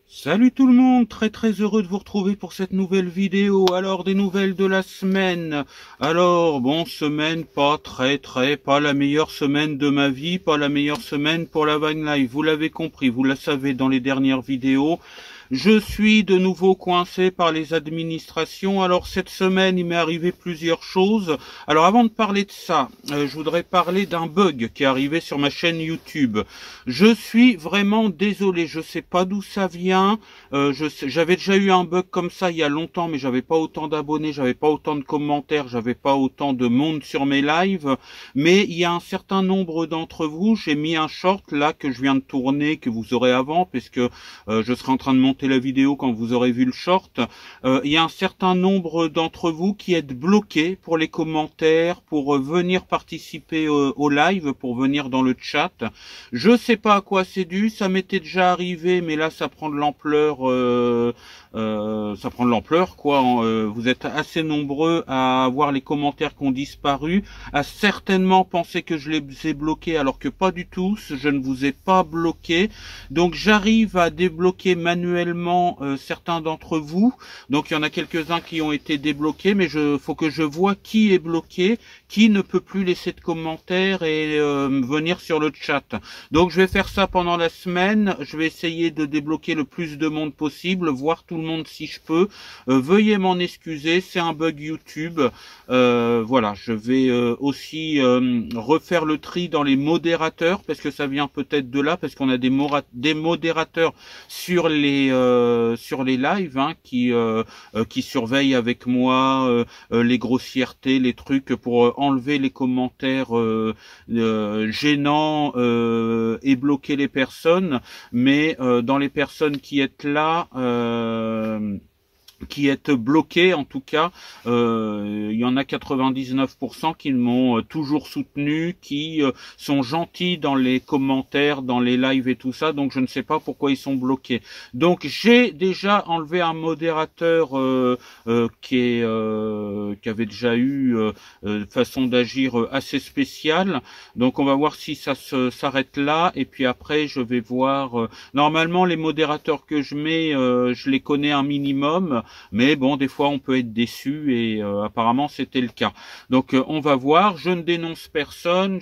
Salut tout le monde, très heureux de vous retrouver pour cette nouvelle vidéo. Alors des nouvelles de la semaine. Alors bon, semaine pas la meilleure semaine de ma vie, pas la meilleure semaine pour la Vine Live. Vous l'avez compris, vous la savez dans les dernières vidéos. Je suis de nouveau coincé par les administrations. Alors cette semaine, il m'est arrivé plusieurs choses. Alors avant de parler de ça, je voudrais parler d'un bug qui est arrivé sur ma chaîne YouTube. Je suis vraiment désolé, je sais pas d'où ça vient. J'avais déjà eu un bug comme ça il y a longtemps, mais j'avais pas autant d'abonnés, j'avais pas autant de commentaires, j'avais pas autant de monde sur mes lives. Mais il y a un certain nombre d'entre vous, j'ai mis un short là que je viens de tourner, que vous aurez avant, puisque je serai en train de monter la vidéo quand vous aurez vu le short. Il y a un certain nombre d'entre vous qui êtes bloqués pour les commentaires, pour venir participer au live, pour venir dans le chat. Je sais pas à quoi c'est dû, ça m'était déjà arrivé, mais là ça prend de l'ampleur. Ça prend de l'ampleur quoi. Vous êtes assez nombreux à voir les commentaires qui ont disparu, à certainement penser que je les ai bloqués alors que pas du tout, je ne vous ai pas bloqué. Donc j'arrive à débloquer manuellement certains d'entre vous. Donc il y en a quelques-uns qui ont été débloqués, mais faut que je vois qui est bloqué, qui ne peut plus laisser de commentaires et venir sur le chat. Donc je vais faire ça pendant la semaine, je vais essayer de débloquer le plus de monde possible, voir tout le monde si je peux. Veuillez m'en excuser, c'est un bug YouTube. Voilà, je vais aussi refaire le tri dans les modérateurs, parce que ça vient peut-être de là, parce qu'on a des modérateurs sur les lives hein, qui surveillent avec moi les grossièretés, les trucs pour enlever les commentaires gênants et bloquer les personnes. Mais dans les personnes qui êtes là, qui êtes bloqués en tout cas, il y en a 99% qui m'ont toujours soutenu, qui sont gentils dans les commentaires, dans les lives et tout ça, donc je ne sais pas pourquoi ils sont bloqués. Donc j'ai déjà enlevé un modérateur qui avait déjà eu façon d'agir assez spéciale, donc on va voir si ça s'arrête là, et puis après je vais voir, normalement les modérateurs que je mets, je les connais un minimum, mais bon, des fois on peut être déçu et apparemment c'était le cas. Donc on va voir, je ne dénonce personne,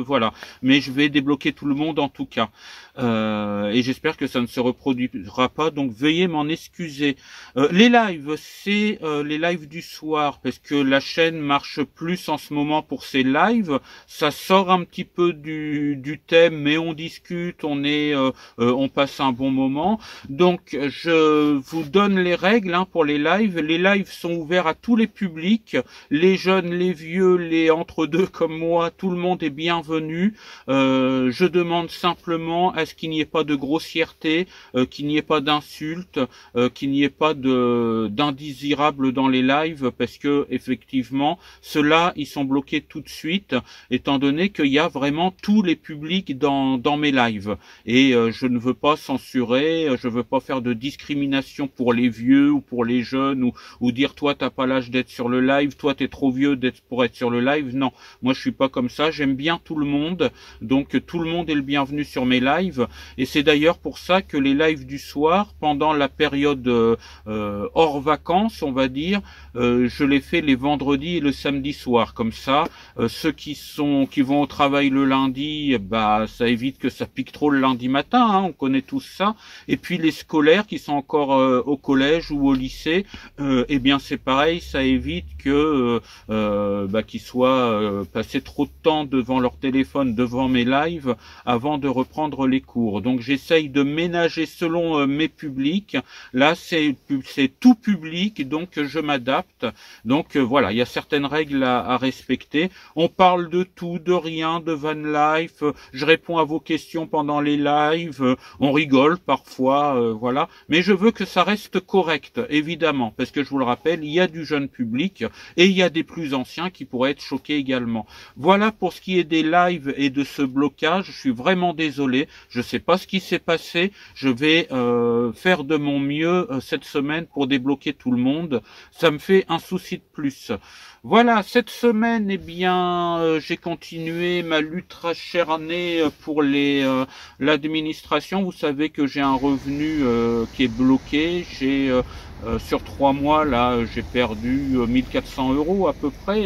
voilà, mais je vais débloquer tout le monde en tout cas. Et j'espère que ça ne se reproduira pas, donc veuillez m'en excuser. Les lives, c'est les lives du soir, parce que la chaîne marche plus en ce moment pour ces lives. Ça sort un petit peu du thème, mais on discute, on passe un bon moment. Donc je vous donne les règles hein, pour les lives. Les lives sont ouverts à tous les publics, les jeunes, les vieux, les entre-deux comme moi, tout le monde est bienvenu. Je demande simplement à ce qu'il n'y ait pas de grossièreté, qu'il n'y ait pas d'insultes, qu'il n'y ait pas d'indésirables dans les lives, parce que effectivement, ceux-là, ils sont bloqués tout de suite, étant donné qu'il y a vraiment tous les publics dans mes lives. Et je ne veux pas censurer, je veux pas faire de discrimination pour les vieux ou pour les jeunes, ou dire toi t'as pas l'âge d'être sur le live, toi t'es trop vieux pour être sur le live. Non, moi je suis pas comme ça, j'aime bien tout le monde, donc tout le monde est le bienvenu sur mes lives. Et c'est d'ailleurs pour ça que les lives du soir, pendant la période hors vacances, on va dire, je les fais les vendredis et le samedi soir. Comme ça, ceux qui vont au travail le lundi, bah ça évite que ça pique trop le lundi matin, hein, on connaît tous ça. Et puis les scolaires qui sont encore au collège ou au lycée, eh bien c'est pareil, ça évite que qu'ils soient passés trop de temps devant leur téléphone, devant mes lives, avant de reprendre les cours. Donc j'essaye de ménager selon mes publics. Là c'est tout public, donc je m'adapte. Donc voilà, il y a certaines règles à respecter. On parle de tout, de rien, de van life. Je réponds à vos questions pendant les lives. On rigole parfois, voilà. Mais je veux que ça reste correct, évidemment, parce que je vous le rappelle, il y a du jeune public et il y a des plus anciens qui pourraient être choqués également. Voilà pour ce qui est des lives et de ce blocage. Je suis vraiment désolé. Je ne sais pas ce qui s'est passé. Je vais faire de mon mieux cette semaine pour débloquer tout le monde. Ça me fait un souci de plus. Voilà, cette semaine, eh bien, j'ai continué ma lutte acharnée pour l'administration. Vous savez que j'ai un revenu qui est bloqué. Sur 3 mois, là, j'ai perdu 1400 € à peu près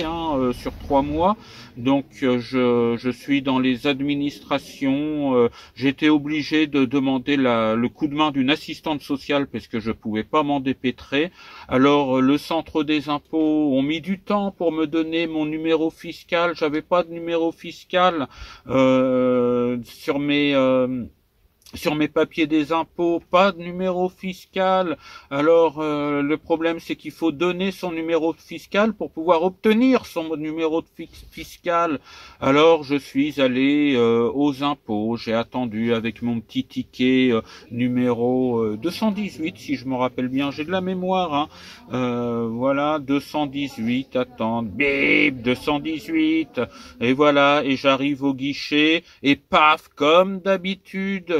sur 3 mois. Donc, je suis dans les administrations. J'ai été obligé de demander le coup de main d'une assistante sociale parce que je pouvais pas m'en dépêtrer. Alors, le centre des impôts ont mis du temps pour me donner mon numéro fiscal. J'avais pas de numéro fiscal sur mes papiers des impôts, pas de numéro fiscal. Alors, le problème, c'est qu'il faut donner son numéro fiscal pour pouvoir obtenir son numéro fiscal. Alors, je suis allé aux impôts. J'ai attendu avec mon petit ticket numéro 218, si je me rappelle bien. J'ai de la mémoire. Voilà, 218, attendre. Bip, 218. Et voilà, et j'arrive au guichet. Et paf, comme d'habitude,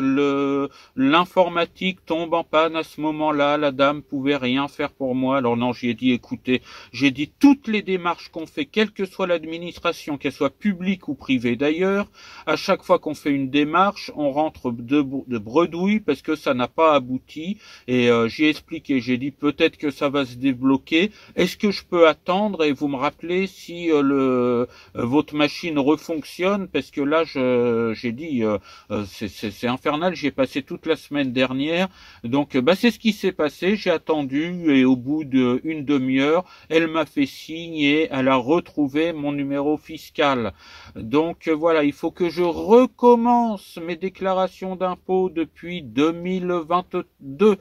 l'informatique tombe en panne à ce moment-là, la dame pouvait rien faire pour moi. Alors non, j'ai dit, écoutez, j'ai dit toutes les démarches qu'on fait, quelle que soit l'administration, qu'elle soit publique ou privée d'ailleurs, à chaque fois qu'on fait une démarche, on rentre de bredouille parce que ça n'a pas abouti. Et j'ai expliqué, j'ai dit peut-être que ça va se débloquer. Est-ce que je peux attendre et vous me rappelez si votre machine refonctionne, parce que là, j'ai dit, c'est infernal. J'y ai passé toute la semaine dernière, donc c'est ce qui s'est passé. J'ai attendu et au bout d'une demi-heure, elle m'a fait signe et elle a retrouvé mon numéro fiscal. Donc voilà, il faut que je recommence mes déclarations d'impôts depuis 2022.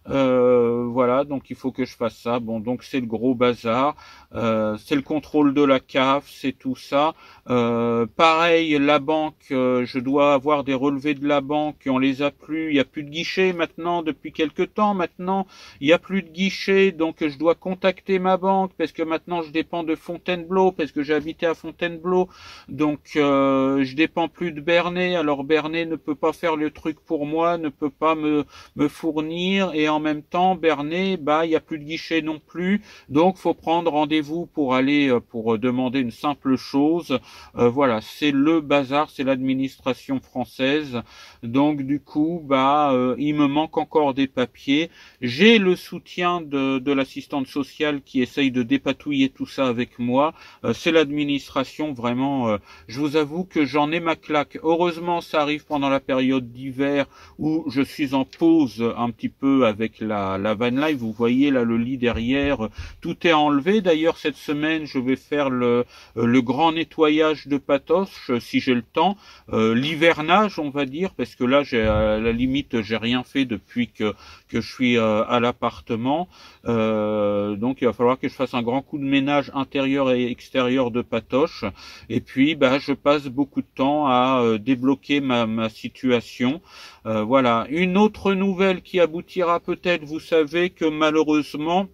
Voilà, donc il faut que je fasse ça. Bon, donc c'est le gros bazar, c'est le contrôle de la CAF, c'est tout ça. Pareil, la banque, je dois avoir des relevés de la banque, on les a plus, il n'y a plus de guichet maintenant, depuis quelque temps maintenant, il n'y a plus de guichet, donc je dois contacter ma banque, parce que maintenant je dépends de Fontainebleau, parce que j'ai habité à Fontainebleau, donc je dépends plus de Bernay. Alors Bernay ne peut pas faire le truc pour moi, ne peut pas me fournir, et en même temps Bernay, il n'y a plus de guichet non plus, donc faut prendre rendez-vous pour aller pour demander une simple chose. Voilà, c'est le bazar, c'est l'administration française. Donc du coup, il me manque encore des papiers. J'ai le soutien de l'assistante sociale qui essaye de dépatouiller tout ça avec moi. C'est l'administration, vraiment. Je vous avoue que j'en ai ma claque. Heureusement, ça arrive pendant la période d'hiver où je suis en pause un petit peu avec la van life. Vous voyez là le lit derrière, tout est enlevé. D'ailleurs, cette semaine, je vais faire le grand nettoyage de patoche si j'ai le temps, l'hivernage on va dire, parce que là à la limite j'ai rien fait depuis que je suis à l'appartement, donc il va falloir que je fasse un grand coup de ménage intérieur et extérieur de patoche, et puis je passe beaucoup de temps à débloquer ma situation. Voilà, une autre nouvelle qui aboutira peut-être, vous savez que malheureusement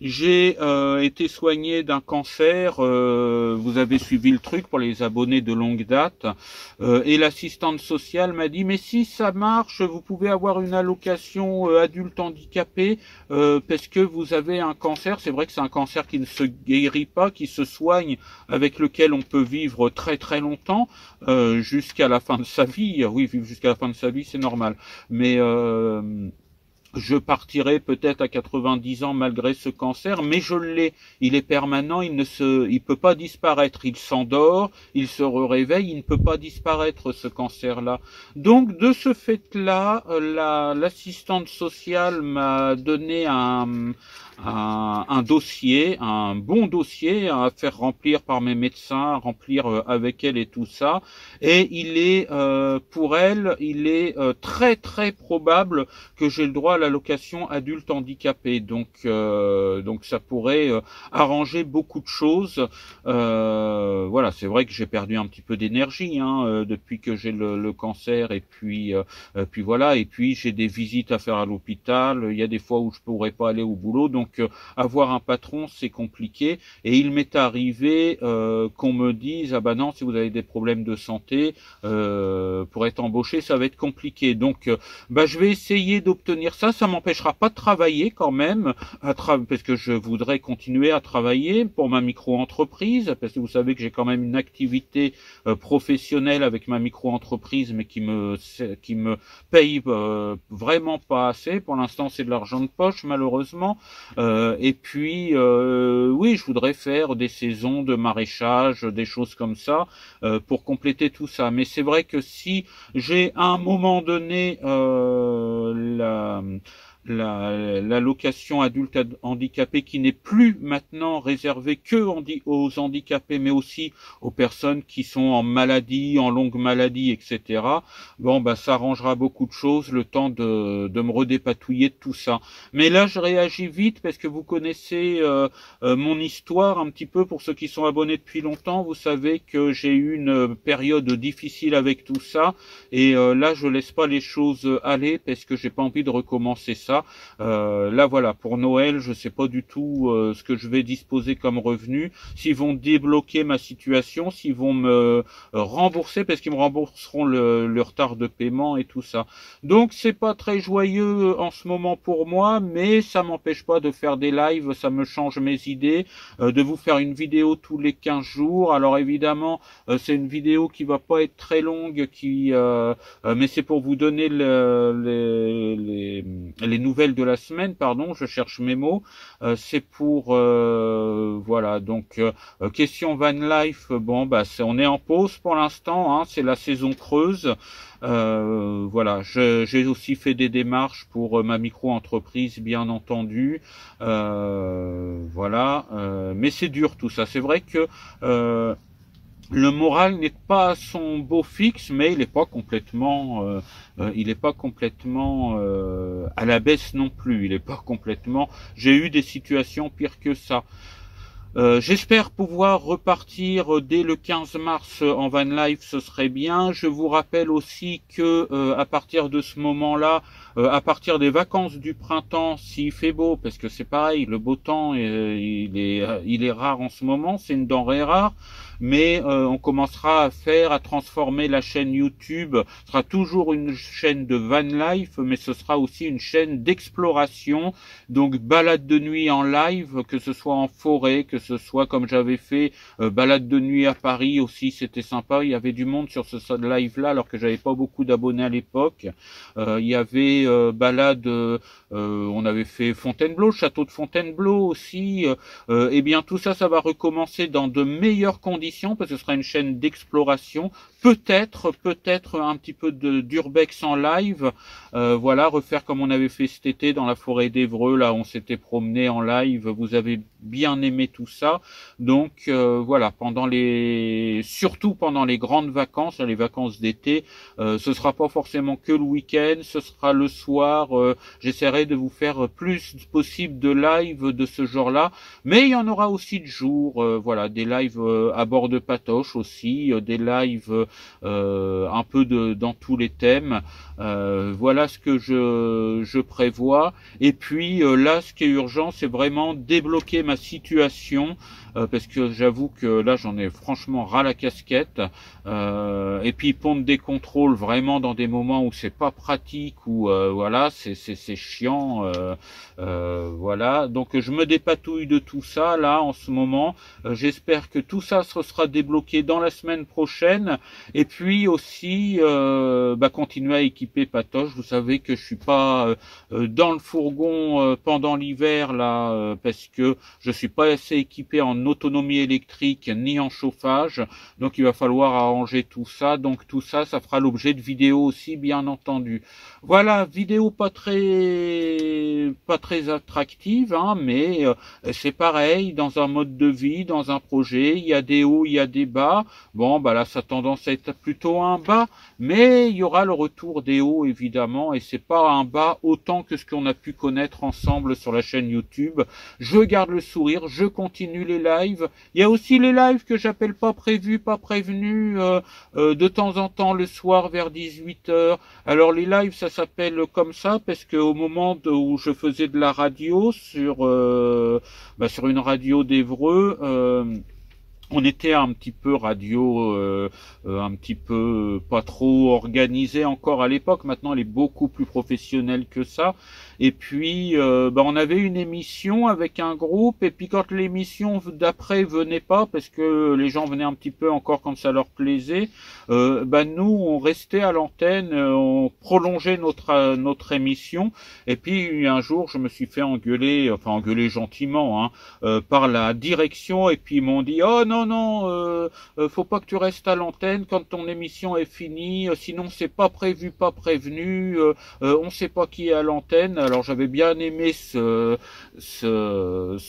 j'ai été soigné d'un cancer, vous avez suivi le truc pour les abonnés de longue date, et l'assistante sociale m'a dit, mais si ça marche, vous pouvez avoir une allocation adulte handicapé, parce que vous avez un cancer. C'est vrai que c'est un cancer qui ne se guérit pas, qui se soigne, avec lequel on peut vivre très très longtemps, jusqu'à la fin de sa vie. Oui, vivre jusqu'à la fin de sa vie, c'est normal. Mais je partirai peut-être à 90 ans malgré ce cancer, mais je l'ai. Il est permanent, il peut pas disparaître. Il s'endort, il se réveille, il ne peut pas disparaître, ce cancer-là. Donc, de ce fait-là, l'assistante sociale m'a donné un dossier, un bon dossier à faire remplir par mes médecins, à remplir avec elle et tout ça. Et il est, pour elle, il est très très probable que j'ai le droit à l'allocation adulte handicapé. Donc ça pourrait arranger beaucoup de choses. Voilà, c'est vrai que j'ai perdu un petit peu d'énergie depuis que j'ai le cancer, et puis voilà, et puis j'ai des visites à faire à l'hôpital. Il y a des fois où je pourrais pas aller au boulot, donc avoir un patron c'est compliqué. Et il m'est arrivé qu'on me dise, ah non, si vous avez des problèmes de santé, pour être embauché ça va être compliqué. Donc je vais essayer d'obtenir ça. ça m'empêchera pas de travailler quand même, parce que je voudrais continuer à travailler pour ma micro-entreprise, parce que vous savez que j'ai quand même une activité professionnelle avec ma micro-entreprise, mais qui me paye vraiment pas assez. Pour l'instant, c'est de l'argent de poche, malheureusement. Et puis, oui, je voudrais faire des saisons de maraîchage, des choses comme ça, pour compléter tout ça. Mais c'est vrai que si j'ai à un moment donné l'allocation adulte handicapé qui n'est plus maintenant réservée que aux handicapés, mais aussi aux personnes qui sont en maladie, en longue maladie, etc. Bon, bah, ça arrangera beaucoup de choses, le temps de me redépatouiller de tout ça. Mais là, je réagis vite parce que vous connaissez mon histoire un petit peu. Pour ceux qui sont abonnés depuis longtemps, vous savez que j'ai eu une période difficile avec tout ça. Et là, je laisse pas les choses aller parce que j'ai pas envie de recommencer ça. Là voilà, pour Noël, je sais pas du tout ce que je vais disposer comme revenu, s'ils vont débloquer ma situation, s'ils vont me rembourser, parce qu'ils me rembourseront le retard de paiement et tout ça. Donc c'est pas très joyeux en ce moment pour moi, mais ça m'empêche pas de faire des lives, ça me change mes idées, de vous faire une vidéo tous les 15 jours. Alors évidemment, c'est une vidéo qui va pas être très longue, mais c'est pour vous donner les nouvelles de la semaine, pardon, je cherche mes mots. C'est pour voilà, donc question van life. Bon, bah on est en pause pour l'instant, hein, c'est la saison creuse. Voilà, j'ai aussi fait des démarches pour ma micro-entreprise, bien entendu. Voilà, mais c'est dur tout ça. C'est vrai que le moral n'est pas à son beau fixe, mais il n'est pas complètement, à la baisse non plus. Il n'est pas complètement. J'ai eu des situations pires que ça. J'espère pouvoir repartir dès le 15 mars en van life, ce serait bien. Je vous rappelle aussi que à partir de ce moment-là, à partir des vacances du printemps, s'il fait beau, parce que c'est pareil, le beau temps, il est rare en ce moment, c'est une denrée rare, mais on commencera à transformer la chaîne YouTube. Ce sera toujours une chaîne de van life, mais ce sera aussi une chaîne d'exploration, donc balade de nuit en live, que ce soit en forêt, que ce soit comme j'avais fait balade de nuit à Paris aussi, c'était sympa. Il y avait du monde sur ce live là, alors que j'avais pas beaucoup d'abonnés à l'époque. Il y avait balade, on avait fait Fontainebleau, château de Fontainebleau aussi. Et bien tout ça, ça va recommencer dans de meilleures conditions, parce que ce sera une chaîne d'exploration. Peut-être un petit peu d'urbex en live. Voilà, refaire comme on avait fait cet été dans la forêt d'Évreux, là on s'était promené en live. Vous avez bien aimé tout ça. Donc voilà, surtout pendant les grandes vacances, les vacances d'été, ce sera pas forcément que le week-end, ce sera le soir. J'essaierai de vous faire plus possible de live de ce genre-là, mais il y en aura aussi de jour. Voilà, des lives à bord de Patoche aussi, des lives un peu dans tous les thèmes. Voilà ce que je prévois. Et puis là, ce qui est urgent, c'est vraiment débloquer ma situation, parce que j'avoue que là, j'en ai franchement ras la casquette. Et puis pondre des contrôles vraiment dans des moments où c'est pas pratique, ou voilà, c'est chiant. Voilà, donc je me dépatouille de tout ça là en ce moment. J'espère que tout ça sera débloqué dans la semaine prochaine. Et puis aussi continuer à équiper Patoche. Vous savez que je suis pas dans le fourgon pendant l'hiver là, parce que je suis pas assez équipé en autonomie électrique ni en chauffage. Donc il va falloir arranger tout ça. Donc tout ça, ça fera l'objet de vidéos aussi, bien entendu. Voilà, vidéo pas très attractive, hein, mais c'est pareil, dans un mode de vie, dans un projet, il y a des hauts, il y a des bas. Bon, bah là, ça a tendance à être plutôt un bas, mais il y aura le retour des hauts, évidemment, et c'est pas un bas autant que ce qu'on a pu connaître ensemble sur la chaîne YouTube. Je garde le sourire, je continue les lives. Il y a aussi les lives que j'appelle pas prévus, pas prévenus, de temps en temps le soir vers 18h. Alors les lives, ça s'appelle comme ça parce que au moment où je faisais de la radio sur une radio d'Évreux, On était un petit peu radio, un petit peu pas trop organisé encore à l'époque. Maintenant, elle est beaucoup plus professionnelle que ça. Et puis, on avait une émission avec un groupe. Et puis, quand l'émission d'après venait pas, parce que les gens venaient un petit peu encore quand ça leur plaisait, nous, on restait à l'antenne, on prolongeait notre émission. Et puis, un jour, je me suis fait engueuler, enfin engueuler gentiment, hein, par la direction. Et puis, ils m'ont dit, oh non, non, faut pas que tu restes à l'antenne quand ton émission est finie, sinon c'est pas prévu, pas prévenu, on sait pas qui est à l'antenne. Alors j'avais bien aimé ce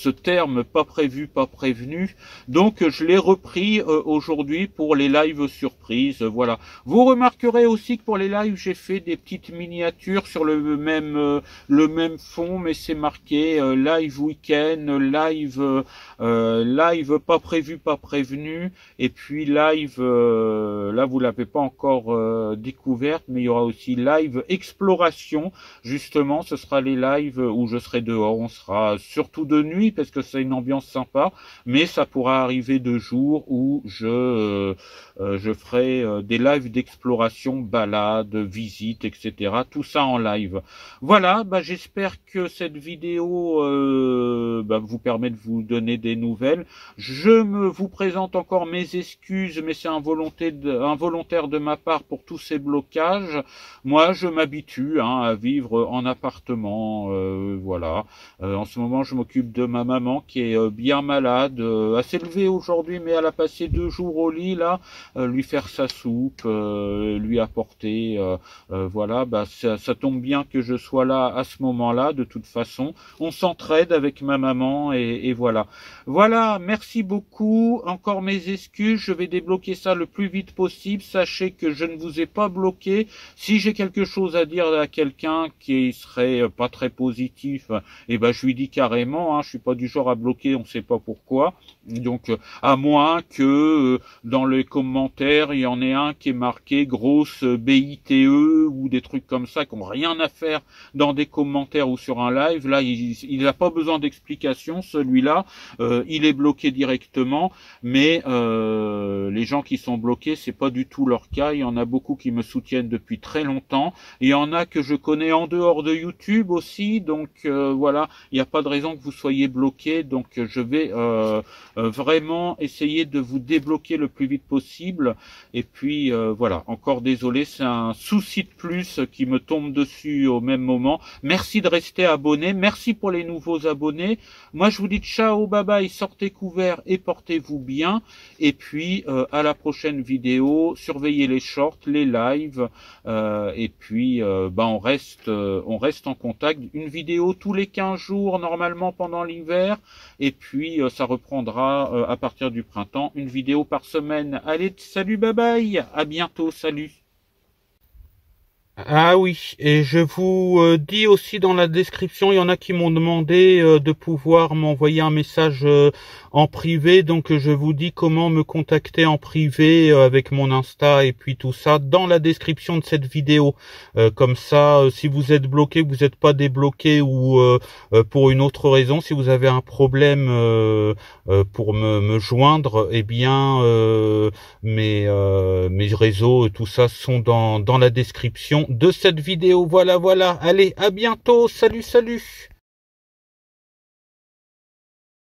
terme pas prévu, pas prévenu, donc je l'ai repris aujourd'hui pour les lives surprises. Voilà. Vous remarquerez aussi que pour les lives j'ai fait des petites miniatures sur le même fond, mais c'est marqué live week-end, live pas prévu, pas prévenu, et puis live, là vous l'avez pas encore découverte, mais il y aura aussi live exploration. Justement, ce sera les lives où je serai dehors. On sera surtout de nuit parce que c'est une ambiance sympa, mais ça pourra arriver de jour où je ferai des lives d'exploration, balades, visites, etc. Tout ça en live. Voilà, j'espère que cette vidéo vous permet de vous donner des nouvelles. Je vous présente encore mes excuses, mais c'est involontaire de ma part pour tous ces blocages. Moi, je m'habitue à vivre en appartement, voilà. En ce moment, je m'occupe de ma maman qui est bien malade. Elle s'est levée aujourd'hui, mais elle a passé 2 jours au lit, là, lui faire sa soupe, lui apporter, voilà. Ça tombe bien que je sois là à ce moment-là, de toute façon. On s'entraide avec ma maman et voilà. Voilà, merci beaucoup. Encore mes excuses, je vais débloquer ça le plus vite possible. Sachez que je ne vous ai pas bloqué. Si j'ai quelque chose à dire à quelqu'un qui serait pas très positif, je lui dis carrément, je suis pas du genre à bloquer, on sait pas pourquoi. Donc, à moins que dans les commentaires, il y en ait un qui est marqué grosse BITE ou des trucs comme ça qui n'ont rien à faire dans des commentaires ou sur un live. Là, il n'a pas besoin d'explication, celui-là. Il est bloqué directement, mais les gens qui sont bloqués, c'est pas du tout leur cas. Il y en a beaucoup qui me soutiennent depuis très longtemps. Il y en a que je connais en dehors de YouTube aussi, donc voilà, il n'y a pas de raison que vous soyez bloqué. Donc je vais vraiment essayer de vous débloquer le plus vite possible. Et puis voilà, encore désolé, c'est un souci de plus qui me tombe dessus au même moment. Merci de rester abonné, merci pour les nouveaux abonnés. Moi je vous dis ciao, bye bye, sortez couverts et portez-vous bien. Et puis à la prochaine vidéo, surveillez les shorts, les lives, et puis on reste en contact. Une vidéo tous les 15 jours normalement pendant l'hiver, et puis ça reprendra à partir du printemps, une vidéo par semaine. Allez, salut, bye bye, à bientôt, salut. Ah oui, et je vous dis aussi dans la description, il y en a qui m'ont demandé de pouvoir m'envoyer un message en privé, donc je vous dis comment me contacter en privé avec mon Insta et puis tout ça dans la description de cette vidéo. Comme ça, si vous êtes bloqué, vous n'êtes pas débloqué ou pour une autre raison, si vous avez un problème pour me joindre, eh bien mes réseaux, tout ça sont dans la description de cette vidéo. Voilà, allez, à bientôt, salut.